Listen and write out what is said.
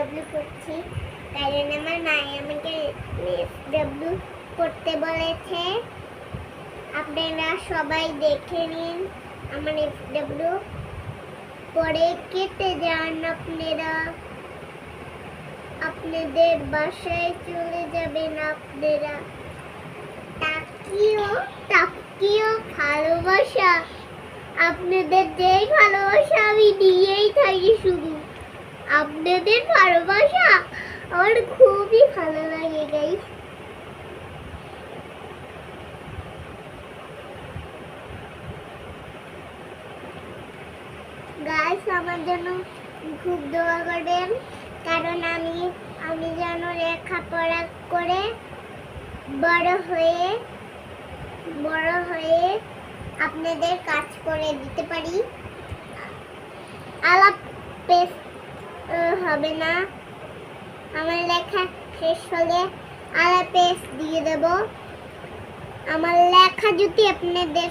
W করছি, কারণ আমার মাই আমাকে ডব্লিউ করতে বলেছে। আপনারা সবাই দেখে নিন আমার ডব্লিউ, পরে কেটে যান আপনারা, আপনাদের বাসায় চলে যাবেন আপনারা। তাকিও ভালোবাসা, আপনাদের যেই ভালোবাসা আমি দিয়েই থাকি শুধু। আপনাদের ভালোবাসা আমার খুবই ভালো লাগে গাইস। গাইস আমার জন্য খুব দোয়া করবেন, কারণ আমি যেন লেখাপড়া করে বড় হয়ে আপনাদের কাজ করে দিতে পারি। আলাপ পেশ হবে না, আমার লেখা শেষ হলে আলাপ পেশ দিয়ে দেব। আমার লেখা যদি আপনাদের